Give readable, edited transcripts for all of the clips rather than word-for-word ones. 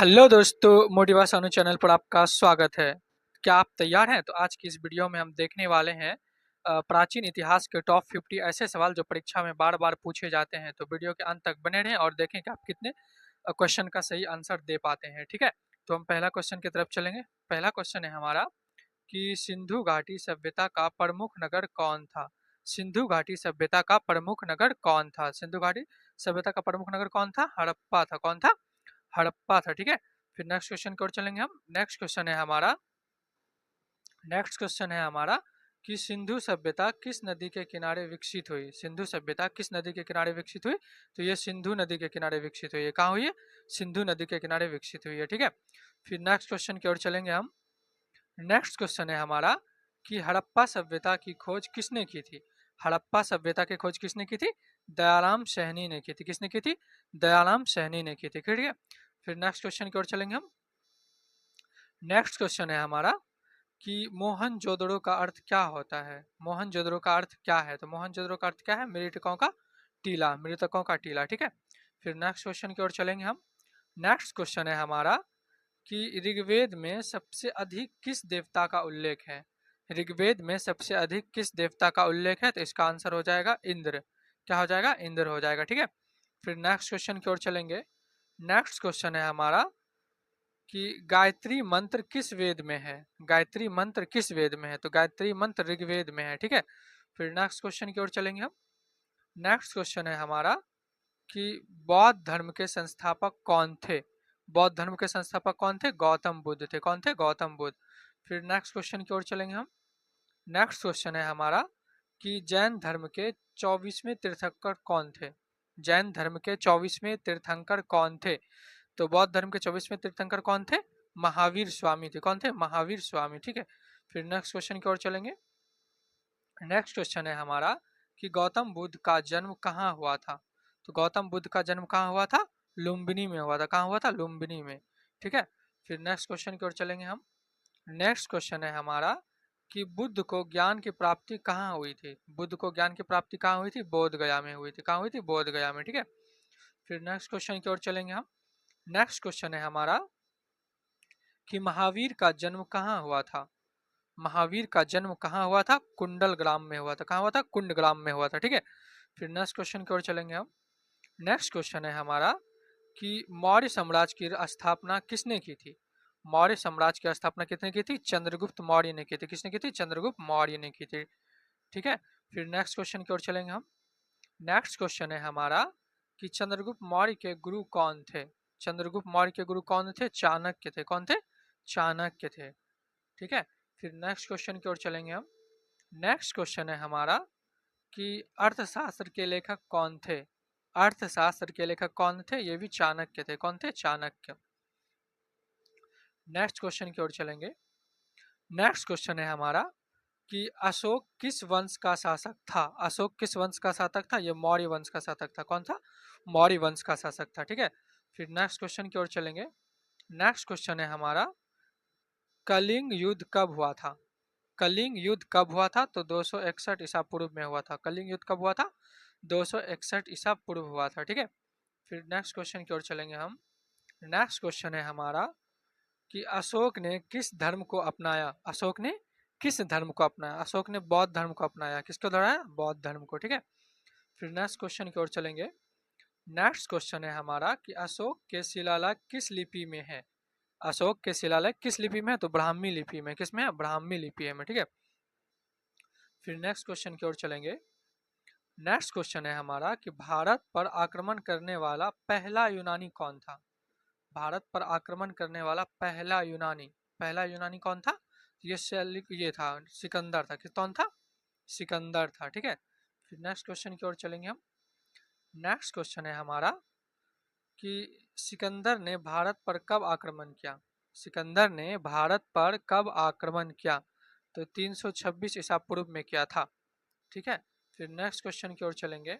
Hello दोस्तों, motivation channel पर आपका स्वागत है। क्या आप तैयार हैं? तो आज की इस वीडियो में हम देखने वाले हैं प्राचीन इतिहास के टॉप 50 ऐसे सवाल जो परीक्षा में बार-बार पूछे जाते हैं। तो वीडियो के अंत तक बने रहें और देखें कि आप कितने क्वेश्चन का सही आंसर दे पाते हैं। ठीक है? तो हम पहला क्वेश्चन की तरफ चलेंगे। पहला क्वेश्चन है हमारा कि सिंधु घाटी सभ्यता का प्रमुख नगर कौन था? सिंधु घाटी सभ्यता का प्रमुख नगर कौन था? सिंधु घाटी सभ्यता का प्रमुख नगर कौन था? हड़प्पा था। कौन था? हड़प्पा था। ठीक है। फिर नेक्स्ट क्वेश्चन की ओर चलेंगे हम। नेक्स्ट क्वेश्चन है हमारा कि सिंधु सभ्यता किस नदी के किनारे विकसित हुई? सिंधु सभ्यता किस नदी के किनारे विकसित हुई? तो ये सिंधु नदी के किनारे विकसित हुई है। कहाँ हुई है? सिंधु नदी के किनारे विकसित हुई है। ठीक है। फिर नेक्स्ट क्वेश्चन की ओर चलेंगे हम। नेक्स्ट क्वेश्चन है हमारा कि हड़प्पा सभ्यता की खोज किसने की थी? हड़प्पा सभ्यता की खोज किसने की थी? दयाराम सैनी ने की थी। किसने की थी? दयाराम सैनी ने की थी। ठीक है। फिर नेक्स्ट क्वेश्चन की ओर चलेंगे हम। नेक्स्ट क्वेश्चन है हमारा कि मोहनजोदड़ो का अर्थ क्या होता है? मोहनजोदड़ो का अर्थ क्या है? तो मोहनजोदड़ो का अर्थ क्या है? मृतकों का टीला। मृतकों का टीला। ठीक है। फिर नेक्स्ट क्वेश्चन की ओर चलेंगे हम। नेक्स्ट क्वेश्चन है हमारा कि ऋग्वेद में सबसे अधिक किस देवता का उल्लेख है? ऋग्वेद में सबसे अधिक किस देवता का उल्लेख है? तो इसका आंसर हो जाएगा इंद्र। क्या हो जाएगा? इंद्र हो जाएगा। ठीक है। फिर नेक्स्ट क्वेश्चन की ओर चलेंगे। नेक्स्ट क्वेश्चन है हमारा कि गायत्री मंत्र किस वेद में है? गायत्री मंत्र किस वेद में है? तो गायत्री मंत्र ऋग्वेद में है। ठीक है। फिर नेक्स्ट क्वेश्चन की ओर चलेंगे हम। नेक्स्ट क्वेश्चन है हमारा कि बौद्ध धर्म के संस्थापक कौन थे? बौद्ध धर्म के संस्थापक कौन थे? गौतम बुद्ध थे। कौन थे? गौतम बुद्ध। फिर नेक्स्ट क्वेश्चन की ओर चलेंगे हम। नेक्स्ट क्वेश्चन है हमारा कि जैन धर्म के 24वें तीर्थंकर कौन थे? जैन धर्म के 24वें तीर्थंकर कौन थे? तो बौद्ध धर्म के 24वें तीर्थंकर कौन थे? महावीर स्वामी थे। कौन थे? महावीर स्वामी। ठीक है। फिर नेक्स्ट क्वेश्चन की ओर चलेंगे। नेक्स्ट क्वेश्चन है हमारा कि गौतम बुद्ध का जन्म कहाँ हुआ था? तो गौतम बुद्ध का जन्म कहाँ हुआ था? लुम्बिनी में हुआ था। कहाँ हुआ था? लुम्बिनी में। ठीक है। फिर नेक्स्ट क्वेश्चन की ओर चलेंगे हम। नेक्स्ट क्वेश्चन है हमारा कि बुद्ध को ज्ञान की प्राप्ति कहाँ हुई थी? बुद्ध को ज्ञान की प्राप्ति कहाँ हुई थी? बोध गया में हुई थी। कहाँ हुई थी? बोध गया में। ठीक है। फिर नेक्स्ट क्वेश्चन की ओर चलेंगे हम। नेक्स्ट क्वेश्चन है हमारा कि महावीर का जन्म कहाँ हुआ था? महावीर का जन्म कहाँ हुआ था? कुंडल ग्राम में हुआ था। कहाँ हुआ था? कुंड ग्राम में हुआ था। ठीक है। फिर नेक्स्ट क्वेश्चन की ओर चलेंगे हम। नेक्स्ट क्वेश्चन है हमारा कि मौर्य साम्राज्य की स्थापना किसने की थी? मौर्य साम्राज्य की स्थापना किसने की थी? चंद्रगुप्त मौर्य ने की थी। किसने की थी? चंद्रगुप्त मौर्य ने की थी। ठीक है। फिर नेक्स्ट क्वेश्चन की ओर चलेंगे हम। नेक्स्ट क्वेश्चन है हमारा कि चंद्रगुप्त मौर्य के गुरु कौन थे? चंद्रगुप्त मौर्य के गुरु कौन थे? चाणक्य थे। कौन थे? चाणक्य थे। ठीक है। फिर नेक्स्ट क्वेश्चन की ओर चलेंगे हम। नेक्स्ट क्वेश्चन है हमारा कि अर्थशास्त्र के लेखक कौन थे? अर्थशास्त्र के लेखक कौन थे? ये भी चाणक्य थे। कौन थे? चाणक्य। नेक्स्ट क्वेश्चन की ओर चलेंगे। नेक्स्ट क्वेश्चन है हमारा कि अशोक किस वंश का शासक था? अशोक किस वंश का शासक था? ये मौर्य वंश का शासक था। कौन था? मौर्य वंश का शासक था। ठीक है। फिर नेक्स्ट क्वेश्चन की ओर चलेंगे। नेक्स्ट क्वेश्चन है हमारा कलिंग युद्ध कब हुआ था? कलिंग युद्ध कब हुआ था? तो 261 ईसा पूर्व में हुआ था। कलिंग युद्ध कब हुआ था? 261 ईसा पूर्व हुआ था। ठीक है। फिर नेक्स्ट क्वेश्चन की ओर चलेंगे हम। नेक्स्ट क्वेश्चन है हमारा कि अशोक ने किस धर्म को अपनाया? अशोक ने किस धर्म को अपनाया? अशोक ने बौद्ध धर्म को अपनाया। किसको दोहराया? बौद्ध धर्म को। ठीक है। फिर नेक्स्ट क्वेश्चन की ओर चलेंगे। नेक्स्ट क्वेश्चन है हमारा कि अशोक के शिलालेख किस लिपि में है? अशोक के शिलालेख किस लिपि में है? तो ब्राह्मी लिपि में। किस में है? ब्राह्मी लिपि में। ठीक है। फिर नेक्स्ट क्वेश्चन की ओर चलेंगे। नेक्स्ट क्वेश्चन है हमारा कि भारत पर आक्रमण करने वाला पहला यूनानी कौन था? भारत पर आक्रमण करने वाला पहला यूनानी कौन था? ये था सिकंदर था। किस कौन था? सिकंदर था। ठीक है। फिर नेक्स्ट क्वेश्चन की ओर चलेंगे हम। नेक्स्ट क्वेश्चन है हमारा कि सिकंदर ने भारत पर कब आक्रमण किया? सिकंदर ने भारत पर कब आक्रमण किया? तो 326 ईसा पूर्व में किया था। ठीक है। फिर नेक्स्ट क्वेश्चन की ओर चलेंगे।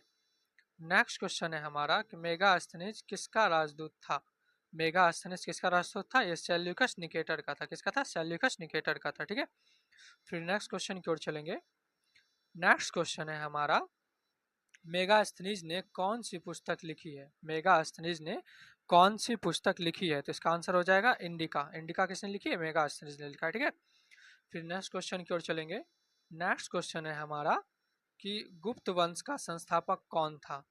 नेक्स्ट क्वेश्चन है हमारा कि मेगास्थनीज किसका राजदूत था? मेगास्थनीज किसका राजदूत था? ये सेल्यूकस निकेटर का था। किसका था? सेल्यूकस निकेटर का था। ठीक है। फिर नेक्स्ट क्वेश्चन की ओर चलेंगे। नेक्स्ट क्वेश्चन है हमारा मेगास्थनीज ने कौन सी पुस्तक लिखी है? मेगास्थनीज ने कौन सी पुस्तक लिखी है? तो इसका आंसर हो जाएगा इंडिका। इंडिका किसने लिखी है? मेगास्थनीज ने लिखा है, ठीक है। फिर नेक्स्ट क्वेश्चन की ओर चलेंगे। नेक्स्ट क्वेश्चन है हमारा कि गुप्त वंश का संस्थापक कौन था?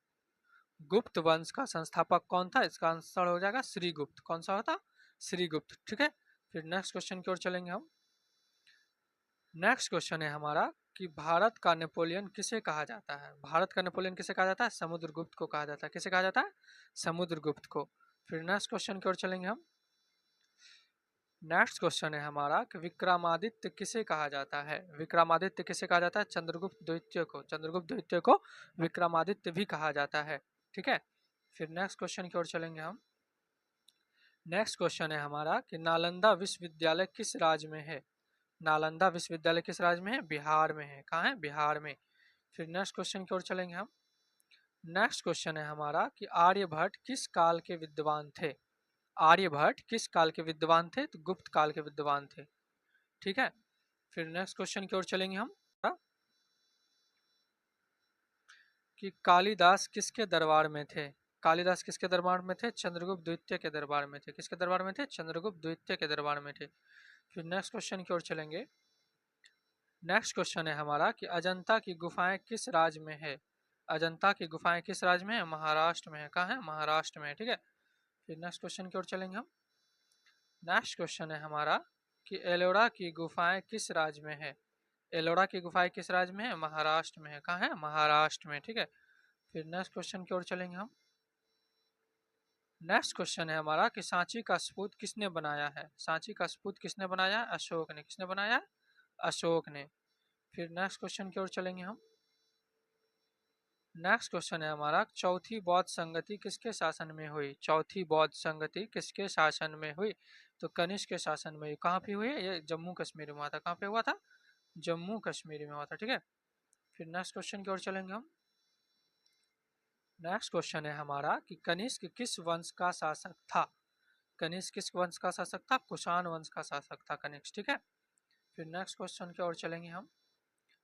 गुप्त वंश का संस्थापक कौन था? इसका आंसर हो जाएगा श्रीगुप्त। कौन सा होता? श्रीगुप्त, ठीक है। फिर नेक्स्ट क्वेश्चन की ओर चलेंगे हम। नेक्स्ट क्वेश्चन है हमारा कि भारत का नेपोलियन किसे कहा जाता है? भारत का नेपोलियन किसे कहा जाता है? समुद्रगुप्त को कहा जाता है। किसे कहा जाता है? समुद्रगुप्त को। फिर नेक्स्ट क्वेश्चन की ओर चलेंगे हम। नेक्स्ट क्वेश्चन है हमारा कि विक्रमादित्य किसे कहा जाता है? विक्रमादित्य किसे कहा जाता है? चंद्रगुप्त द्वितीय को। चंद्रगुप्त द्वितीय को विक्रमादित्य भी कहा जाता है, ठीक है। फिर नेक्स्ट क्वेश्चन की ओर चलेंगे हम। नेक्स्ट क्वेश्चन है हमारा कि नालंदा विश्वविद्यालय किस राज्य में है? नालंदा विश्वविद्यालय किस राज्य में है? बिहार में है। कहाँ है? बिहार में। फिर नेक्स्ट क्वेश्चन की ओर चलेंगे हम। नेक्स्ट क्वेश्चन है हमारा कि आर्यभट्ट किस काल के विद्वान थे? आर्यभट्ट किस काल के विद्वान थे? तो गुप्त काल के विद्वान थे, ठीक है। फिर नेक्स्ट क्वेश्चन की ओर चलेंगे हम कि कालिदास किसके दरबार में थे? कालिदास किसके दरबार में थे? चंद्रगुप्त द्वितीय के दरबार में थे। किसके दरबार में थे? चंद्रगुप्त द्वितीय के दरबार में थे। फिर नेक्स्ट क्वेश्चन की ओर चलेंगे। नेक्स्ट क्वेश्चन है हमारा कि अजंता की गुफाएं किस राज्य में है? अजंता की गुफाएं किस राज्य में है? महाराष्ट्र में है। कहाँ है? महाराष्ट्र में है, ठीक है। फिर नेक्स्ट क्वेश्चन की ओर चलेंगे हम। नेक्स्ट क्वेश्चन है हमारा कि एलोरा की गुफाएं किस राज्य में है? एलोरा की गुफाएं किस राज्य में है? महाराष्ट्र में है। कहाँ है? महाराष्ट्र में, ठीक है। फिर नेक्स्ट क्वेश्चन की ओर चलेंगे हम। नेक्स्ट क्वेश्चन है हमारा कि सांची का स्तूप किसने बनाया है? सांची का स्तूप किसने बनाया है? अशोक ने। किसने बनाया है? अशोक ने। फिर नेक्स्ट क्वेश्चन की ओर चलेंगे हम। नेक्स्ट क्वेश्चन है हमारा चौथी बौद्ध संगति किसके शासन में हुई? चौथी बौद्ध संगति किसके शासन में हुई? तो कनिष्क के शासन में हुई। कहाँ पे हुई है? ये जम्मू कश्मीर में हुआ था। कहाँ पे हुआ था? जम्मू कश्मीर में हुआ था, ठीक है। फिर नेक्स्ट क्वेश्चन की ओर चलेंगे हम। नेक्स्ट क्वेश्चन है हमारा कि कनिष्क किस वंश का शासक था? कनिष्क किस वंश का शासक था? कुषाण वंश का शासक था कनिष्क, ठीक है। फिर नेक्स्ट क्वेश्चन की ओर चलेंगे हम।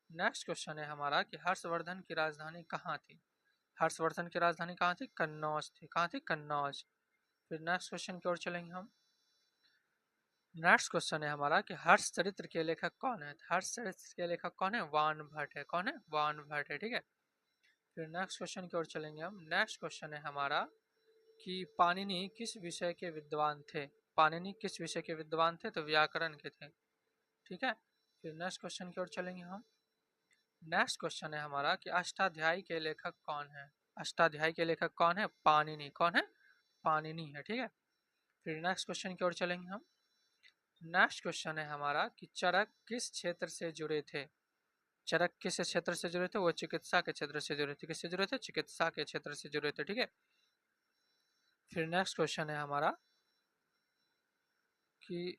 नेक्स्ट क्वेश्चन है हमारा कि हर्षवर्धन की राजधानी कहाँ थी? हर्षवर्धन की राजधानी कहाँ थी? कन्नौज थी। कहाँ थी? कन्नौज। फिर नेक्स्ट क्वेश्चन की ओर चलेंगे हम। नेक्स्ट क्वेश्चन है हमारा कि हर्ष चरित्र के लेखक कौन है? हर्ष चरित्र के लेखक कौन है? वान भट्ट है। कौन है? वान भट्ट है, ठीक है। फिर नेक्स्ट क्वेश्चन की ओर चलेंगे हम। नेक्स्ट क्वेश्चन है हमारा कि पाणिनि किस विषय के विद्वान थे? पाणिनि किस विषय के विद्वान थे? तो व्याकरण के थे, ठीक है। फिर नेक्स्ट क्वेश्चन की ओर चलेंगे हम। नेक्स्ट क्वेश्चन है हमारा कि अष्टाध्यायी के लेखक कौन है? अष्टाध्यायी के लेखक कौन है? पाणिनि। कौन है? पाणिनि है, ठीक है। फिर नेक्स्ट क्वेश्चन की ओर चलेंगे हम। नेक्स्ट क्वेश्चन है हमारा कि चरक किस क्षेत्र से जुड़े थे? चरक किस क्षेत्र से जुड़े थे? वो चिकित्सा के क्षेत्र से जुड़े थे। किससे जुड़े थे? चिकित्सा के क्षेत्र से जुड़े थे, ठीक है। फिर नेक्स्ट क्वेश्चन है हमारा कि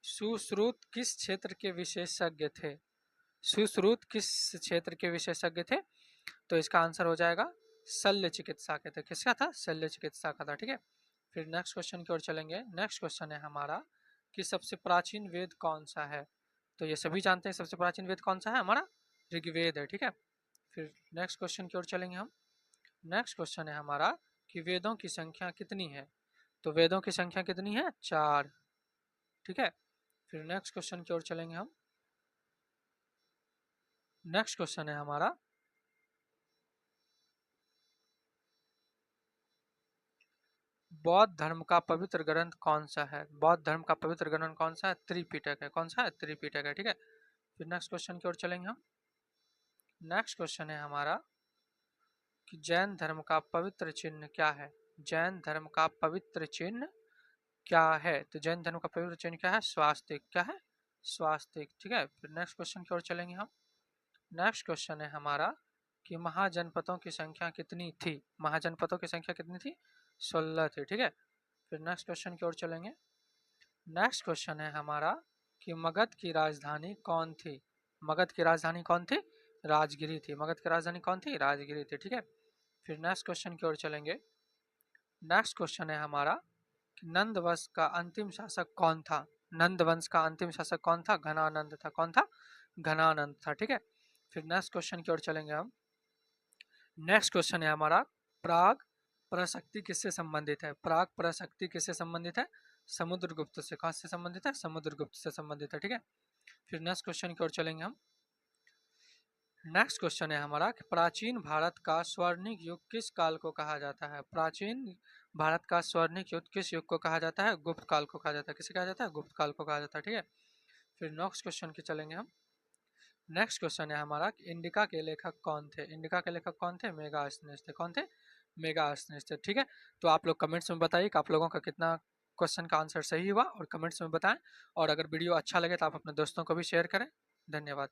सुश्रुत किस क्षेत्र के विशेषज्ञ थे? सुश्रुत किस क्षेत्र के विशेषज्ञ थे? तो इसका आंसर हो जाएगा शल्य चिकित्सा के थे। किसका था? शल्य चिकित्सा का था, ठीक है। फिर नेक्स्ट क्वेश्चन की ओर चलेंगे। नेक्स्ट क्वेश्चन है हमारा कि सबसे प्राचीन वेद कौन सा है? तो ये सभी जानते हैं सबसे प्राचीन वेद कौन सा है? हमारा ऋग्वेद है, ठीक है। फिर नेक्स्ट क्वेश्चन की ओर चलेंगे हम। नेक्स्ट क्वेश्चन है हमारा कि वेदों की संख्या कितनी है? तो वेदों की संख्या कितनी है? 4, ठीक है। फिर नेक्स्ट क्वेश्चन की ओर चलेंगे हम। नेक्स्ट क्वेश्चन है हमारा बौद्ध धर्म का पवित्र ग्रंथ कौन सा है? बौद्ध धर्म का पवित्र ग्रंथ कौन सा है? त्रिपिटक है। कौन सा है? त्रिपिटक है, ठीक है। फिर नेक्स्ट क्वेश्चन की ओर चलेंगे हम। नेक्स्ट क्वेश्चन है हमारा कि जैन धर्म का पवित्र चिन्ह क्या है? जैन धर्म का पवित्र चिन्ह क्या है? तो जैन धर्म का पवित्र चिन्ह क्या है? स्वास्तिक। क्या है? स्वास्तिक, ठीक है। फिर नेक्स्ट क्वेश्चन की ओर चलेंगे हम। नेक्स्ट क्वेश्चन है हमारा कि महाजनपदों की संख्या कितनी थी? महाजनपदों की संख्या कितनी थी? 16 थी, ठीक है। फिर नेक्स्ट क्वेश्चन की ओर चलेंगे। नेक्स्ट क्वेश्चन है हमारा कि मगध की राजधानी कौन थी? मगध की राजधानी कौन थी? राजगिरी थी। मगध की राजधानी कौन थी? राजगिरी थी, ठीक है। फिर नेक्स्ट क्वेश्चन की ओर चलेंगे। नेक्स्ट क्वेश्चन है हमारा कि नंद वंश का अंतिम शासक कौन था? नंद वंश का अंतिम शासक कौन था? घनानंद था। कौन था? घनानंद था, ठीक है। फिर नेक्स्ट क्वेश्चन की ओर चलेंगे हम। नेक्स्ट क्वेश्चन है हमारा, प्राग प्रशक्ति किससे संबंधित है? प्राग प्रशक्ति किससे संबंधित है? समुद्रगुप्त से। कहाँ से संबंधित है? समुद्रगुप्त से संबंधित है, ठीक है। फिर नेक्स्ट क्वेश्चन की ओर चलेंगे हम। नेक्स्ट क्वेश्चन है हमारा कि प्राचीन भारत का स्वर्णिक युग किस काल को कहा जाता है? प्राचीन भारत का स्वर्णिक युग किस युग को कहा जाता है? गुप्त काल को कहा जाता है। किसे कहा जाता है? गुप्त काल को कहा जाता है, ठीक है। फिर नेक्स्ट क्वेश्चन की चलेंगे हम। नेक्स्ट क्वेश्चन है हमारा कि इंडिका के लेखक कौन थे? इंडिका के लेखक कौन थे? मेगास्थनीज थे। कौन थे? मेगास्थनीज थे, ठीक है। तो आप लोग कमेंट्स में बताइए कि आप लोगों का कितना क्वेश्चन का आंसर सही हुआ, और कमेंट्स में बताएं। और अगर वीडियो अच्छा लगे तो आप अपने दोस्तों को भी शेयर करें। धन्यवाद।